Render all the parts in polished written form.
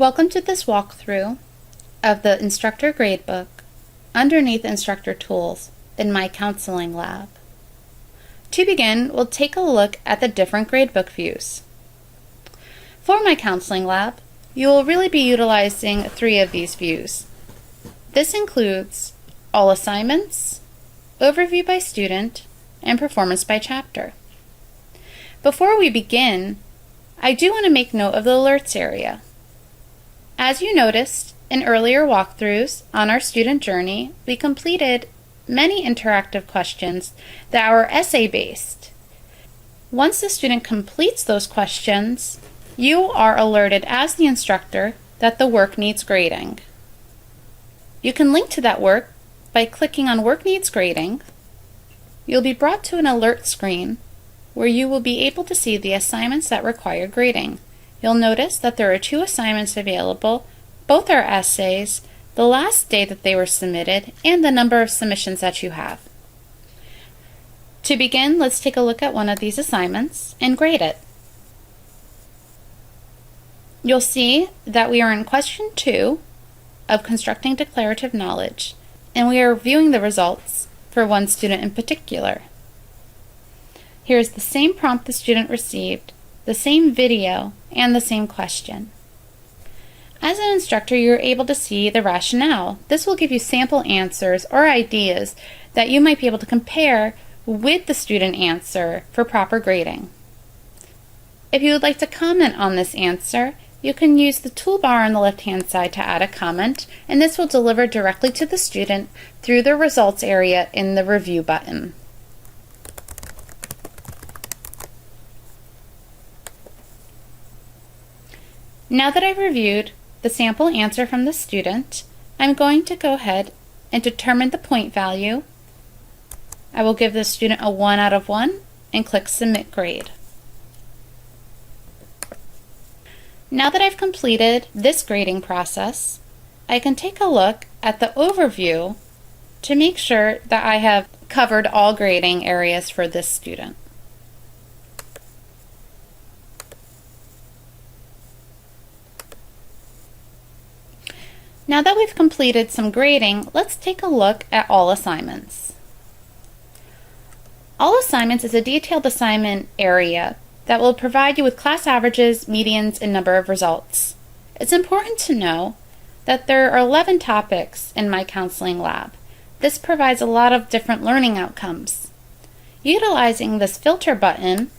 Welcome to this walkthrough of the Instructor Gradebook underneath Instructor Tools in MyCounselingLab. To begin, we'll take a look at the different gradebook views. For MyCounselingLab, you will really be utilizing three of these views. This includes all assignments, overview by student, and performance by chapter. Before we begin, I do want to make note of the alerts area. As you noticed in earlier walkthroughs on our student journey, we completed many interactive questions that were essay-based. Once the student completes those questions, you are alerted as the instructor that the work needs grading. You can link to that work by clicking on Work Needs Grading. You'll be brought to an alert screen where you will be able to see the assignments that require grading. You'll notice that there are two assignments available. Both are essays, the last day that they were submitted, and the number of submissions that you have. To begin, let's take a look at one of these assignments and grade it. You'll see that we are in question 2 of constructing declarative knowledge, and we are viewing the results for one student in particular. Here's the same prompt the student received, the same video, and the same question. As an instructor, you're able to see the rationale. This will give you sample answers or ideas that you might be able to compare with the student answer for proper grading. If you would like to comment on this answer, you can use the toolbar on the left-hand side to add a comment, and this will deliver directly to the student through the results area in the review button. Now that I've reviewed the sample answer from the student, I'm going to go ahead and determine the point value. I will give the student a 1 out of 1 and click Submit Grade. Now that I've completed this grading process, I can take a look at the overview to make sure that I have covered all grading areas for this student. Now that we've completed some grading, let's take a look at all assignments. All assignments is a detailed assignment area that will provide you with class averages, medians, and number of results. It's important to know that there are 11 topics in MyCounselingLab. This provides a lot of different learning outcomes. Utilizing this filter button,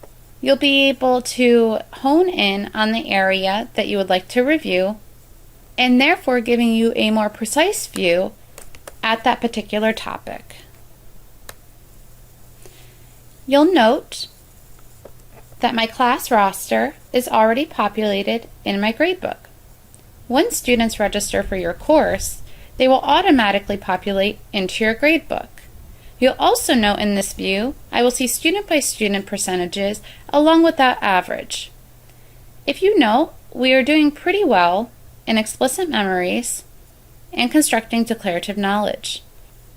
you'll be able to hone in on the area that you would like to review, and therefore giving you a more precise view at that particular topic. You'll note that my class roster is already populated in my gradebook. When students register for your course, they will automatically populate into your gradebook. You'll also note in this view, I will see student by student percentages along with that average. If you note, we are doing pretty well in explicit memories and constructing declarative knowledge.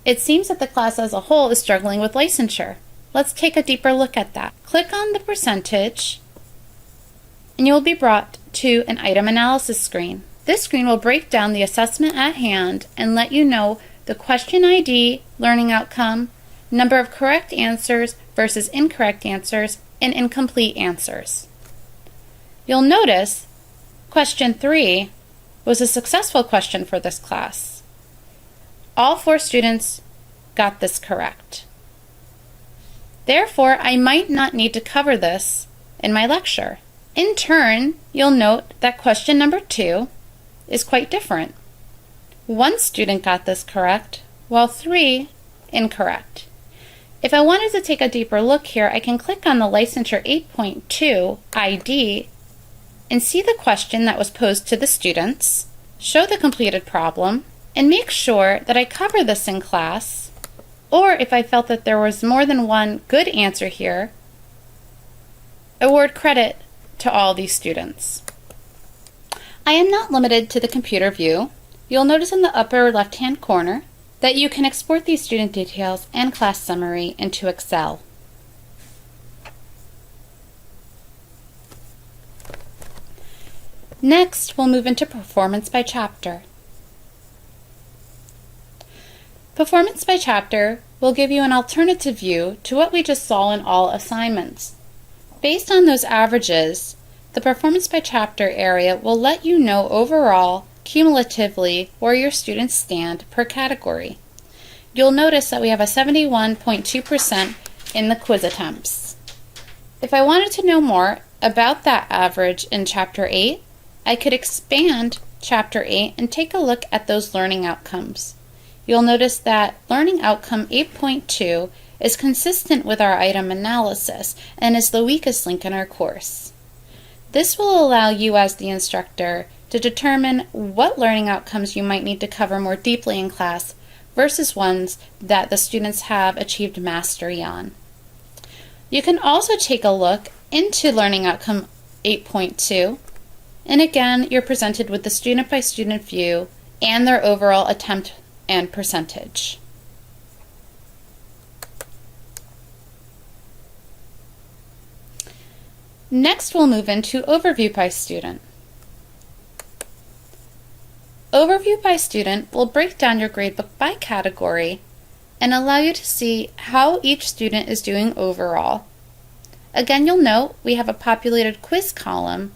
It seems that the class as a whole is struggling with licensure. Let's take a deeper look at that. Click on the percentage and you'll be brought to an item analysis screen. This screen will break down the assessment at hand and let you know the question ID, learning outcome, number of correct answers versus incorrect answers, and incomplete answers. You'll notice question 3 was a successful question for this class. All 4 students got this correct. Therefore, I might not need to cover this in my lecture. In turn, you'll note that question number 2 is quite different. 1 student got this correct, while 3 incorrect. If I wanted to take a deeper look here, I can click on the Licensure 8.2 ID and see the question that was posed to the students, show the completed problem, and make sure that I cover this in class, or if I felt that there was more than one good answer here, award credit to all these students. I am not limited to the computer view. You'll notice in the upper left-hand corner that you can export these student details and class summary into Excel. Next, we'll move into performance by chapter. Performance by chapter will give you an alternative view to what we just saw in all assignments. Based on those averages, the performance by chapter area will let you know overall, cumulatively, where your students stand per category. You'll notice that we have a 71.2% in the quiz attempts. If I wanted to know more about that average in Chapter 8, I could expand Chapter 8 and take a look at those learning outcomes. You'll notice that Learning Outcome 8.2 is consistent with our item analysis and is the weakest link in our course. This will allow you as the instructor to determine what learning outcomes you might need to cover more deeply in class versus ones that the students have achieved mastery on. You can also take a look into Learning Outcome 8.2, and again, you're presented with the student-by-student view and their overall attempt and percentage. Next, we'll move into Overview by Student. Overview by Student will break down your gradebook by category and allow you to see how each student is doing overall. Again, you'll note we have a populated quiz column,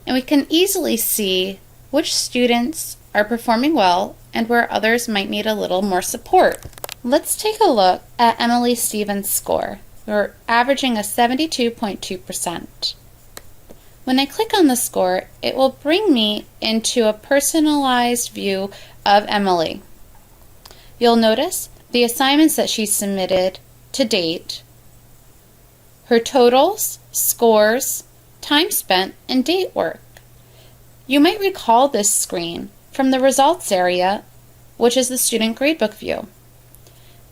and we can easily see which students are performing well and where others might need a little more support. Let's take a look at Emily Stevens' score. We're averaging a 72.2%. When I click on the score, it will bring me into a personalized view of Emily. You'll notice the assignments that she submitted to date, her totals, scores, time spent, and date work. You might recall this screen from the results area, which is the student gradebook view.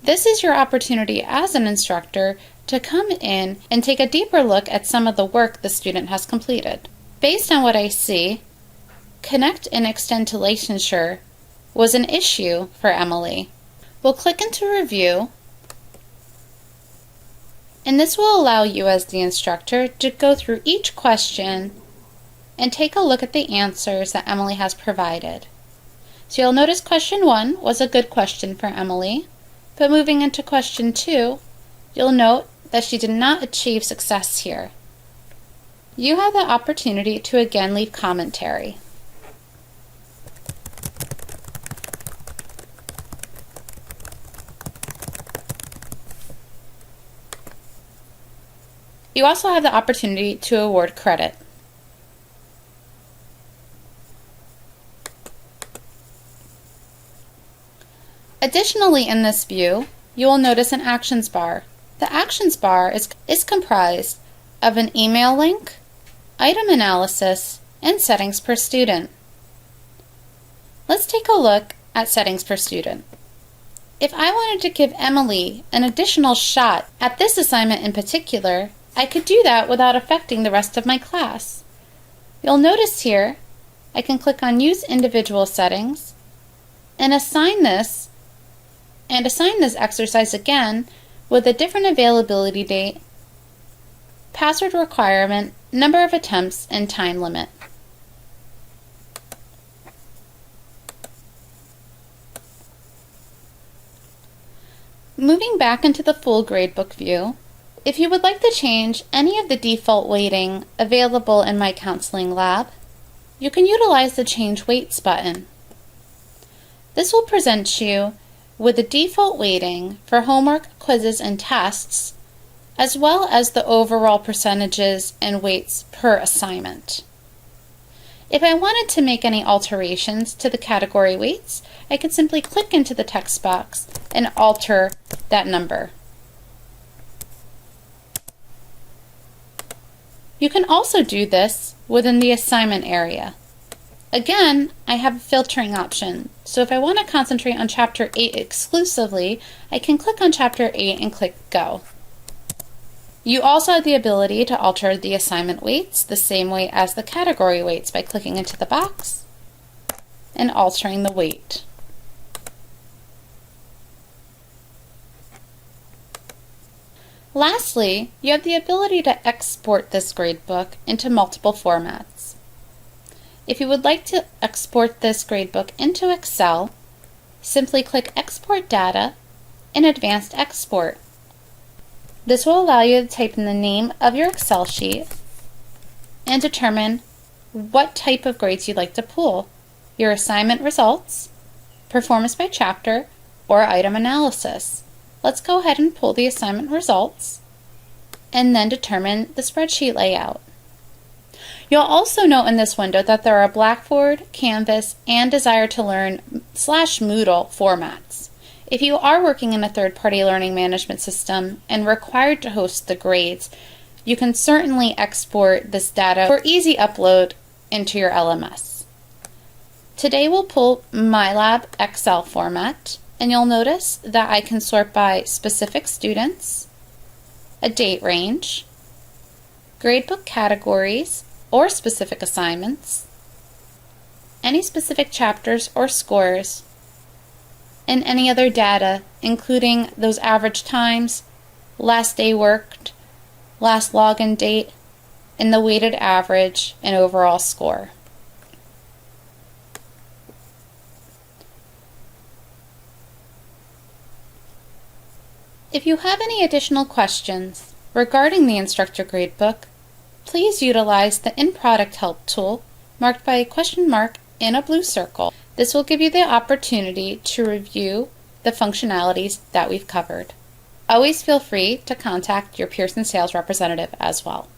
This is your opportunity as an instructor to come in and take a deeper look at some of the work the student has completed. Based on what I see, Connect and Extend to Licensure was an issue for Emily. We'll click into Review, and this will allow you as the instructor to go through each question and take a look at the answers that Emily has provided. So you'll notice question 1 was a good question for Emily, but moving into question 2, you'll note that she did not achieve success here. You have the opportunity to again leave commentary. You also have the opportunity to award credit. Additionally, in this view, you will notice an actions bar. The actions bar is comprised of an email link, item analysis, and settings per student. Let's take a look at settings per student. If I wanted to give Emily an additional shot at this assignment in particular, I could do that without affecting the rest of my class. You'll notice here, I can click on Use Individual Settings and assign this exercise again with a different availability date, password requirement, number of attempts, and time limit. Moving back into the full gradebook view, if you would like to change any of the default weighting available in MyCounselingLab, you can utilize the Change Weights button. This will present you with the default weighting for homework, quizzes, and tests, as well as the overall percentages and weights per assignment. If I wanted to make any alterations to the category weights, I could simply click into the text box and alter that number. You can also do this within the assignment area. Again, I have a filtering option, so if I want to concentrate on Chapter 8 exclusively, I can click on Chapter 8 and click Go. You also have the ability to alter the assignment weights the same way as the category weights by clicking into the box and altering the weight. Lastly, you have the ability to export this gradebook into multiple formats. If you would like to export this gradebook into Excel, simply click Export Data in Advanced Export. This will allow you to type in the name of your Excel sheet and determine what type of grades you'd like to pull: your assignment results, performance by chapter, or item analysis. Let's go ahead and pull the assignment results and then determine the spreadsheet layout. You'll also note in this window that there are Blackboard, Canvas, and Desire to Learn / Moodle formats. If you are working in a third-party learning management system and required to host the grades, you can certainly export this data for easy upload into your LMS. Today we'll pull MyLab Excel format, and you'll notice that I can sort by specific students, a date range, gradebook categories or specific assignments, any specific chapters or scores, and any other data, including those average times, last day worked, last login date, and the weighted average and overall score. If you have any additional questions regarding the Instructor Gradebook, please utilize the In-Product Help tool marked by a question mark in a blue circle. This will give you the opportunity to review the functionalities that we've covered. Always feel free to contact your Pearson sales representative as well.